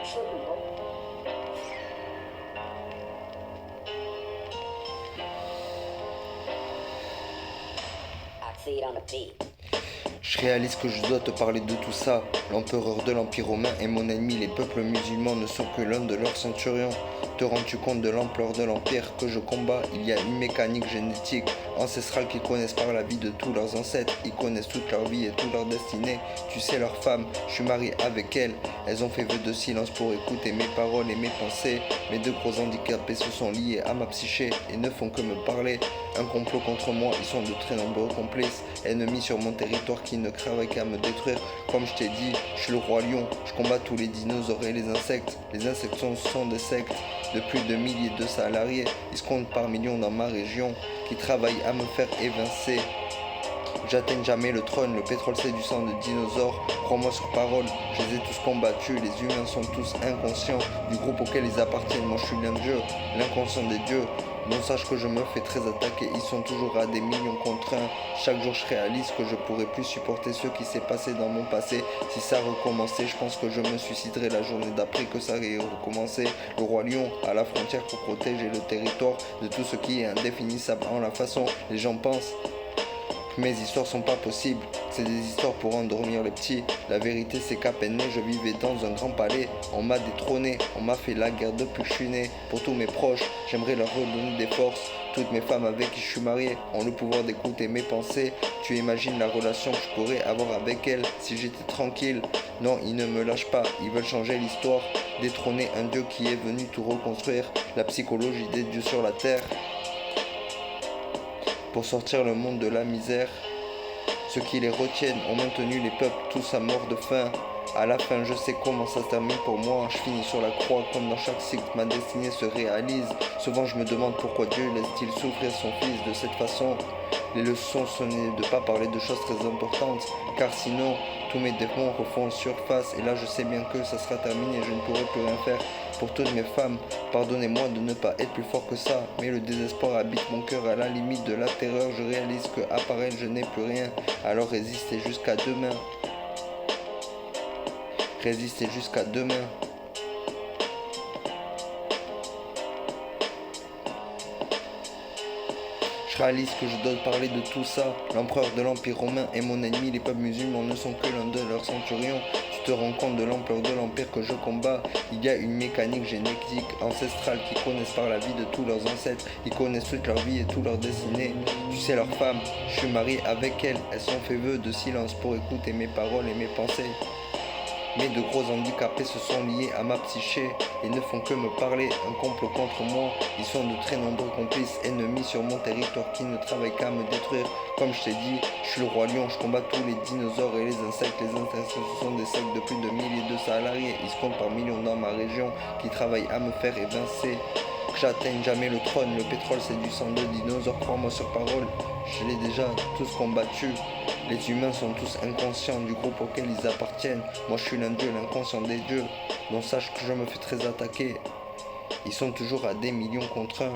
Je réalise que je dois te parler de tout ça. L'empereur de l'Empire romain est mon ennemi. Les peuples musulmans ne sont que l'un de leurs centurions. Te rends-tu compte de l'ampleur de l'empire que je combats? Il y a une mécanique génétique ancestrale qu'ils connaissent par la vie de tous leurs ancêtres. Ils connaissent toute leur vie et toute leur destinée. Tu sais, leur femme, je suis marié avec elles. Elles ont fait vœu de silence pour écouter mes paroles et mes pensées. Mes deux gros handicapés se sont liés à ma psyché et ne font que me parler. Un complot contre moi, ils sont de très nombreux complices. Ennemis sur mon territoire qui ne travaillent qu'à me détruire. Comme je t'ai dit, je suis le roi lion. Je combats tous les dinosaures et les insectes. Les insectes sont des sectes de plus de milliers de salariés. Ils se comptent par millions dans ma région qui travaillent à me faire évincer. J'atteins jamais le trône, le pétrole c'est du sang de dinosaures. Crois-moi sur parole, je les ai tous combattus. Les humains sont tous inconscients du groupe auquel ils appartiennent. Moi je suis l'un d'eux, l'inconscient des dieux. Non, sache que je me fais très attaquer, ils sont toujours à des millions contre un. Chaque jour je réalise que je pourrais plus supporter ce qui s'est passé dans mon passé. Si ça recommençait, je pense que je me suiciderais la journée d'après que ça ait recommencé. Le roi lion à la frontière pour protéger le territoire de tout ce qui est indéfinissable en la façon. Les gens pensent que mes histoires sont pas possibles, c'est des histoires pour endormir les petits. La vérité c'est qu'à peine né, je vivais dans un grand palais. On m'a détrôné, on m'a fait la guerre depuis que je suis né. Pour tous mes proches, j'aimerais leur redonner des forces. Toutes mes femmes avec qui je suis marié ont le pouvoir d'écouter mes pensées. Tu imagines la relation que je pourrais avoir avec elles si j'étais tranquille? Non, ils ne me lâchent pas, ils veulent changer l'histoire. Détrôner un dieu qui est venu tout reconstruire. La psychologie des dieux sur la terre pour sortir le monde de la misère. Ceux qui les retiennent ont maintenu les peuples tous à mort de faim. À la fin, je sais comment ça se termine pour moi. Je finis sur la croix comme dans chaque cycle, ma destinée se réalise. Souvent je me demande pourquoi Dieu laisse-t-il souffrir son fils de cette façon. Les leçons sont de ne pas parler de choses très importantes, car sinon tous mes démons refont surface. Et là je sais bien que ça sera terminé, je ne pourrai plus rien faire. Pour toutes mes femmes, pardonnez-moi de ne pas être plus fort que ça. Mais le désespoir habite mon cœur à la limite de la terreur. Je réalise que à part elle je n'ai plus rien. Alors résistez jusqu'à demain. Résistez jusqu'à demain. Je réalise que je dois parler de tout ça. L'empereur de l'Empire romain est mon ennemi. Les peuples musulmans ne sont que l'un de leurs centurions. Tu te rends compte de l'ampleur de l'empire que je combats? Il y a une mécanique génétique ancestrale qui connaissent par la vie de tous leurs ancêtres. Ils connaissent toute leur vie et toute leur destinée. Tu sais, leur femme, je suis marié avec elles. Elles ont fait vœu de silence pour écouter mes paroles et mes pensées. Mes deux gros handicapés se sont liés à ma psyché et ne font que me parler. Un complot contre moi, ils sont de très nombreux complices. Ennemis sur mon territoire qui ne travaillent qu'à me détruire. Comme je t'ai dit, je suis le roi lion, je combats tous les dinosaures et les insectes. Les insectes ce sont des sectes de plus de milliers de salariés. Ils se comptent par millions dans ma région qui travaillent à me faire évincer. Que j'atteigne jamais le trône, le pétrole c'est du sang de dinosaures, crois-moi sur parole. Je l'ai déjà tous combattu. Les humains sont tous inconscients du groupe auquel ils appartiennent. Moi je suis l'un d'eux, l'inconscient des dieux. Donc sache que je me fais très attaquer. Ils sont toujours à des millions contre un.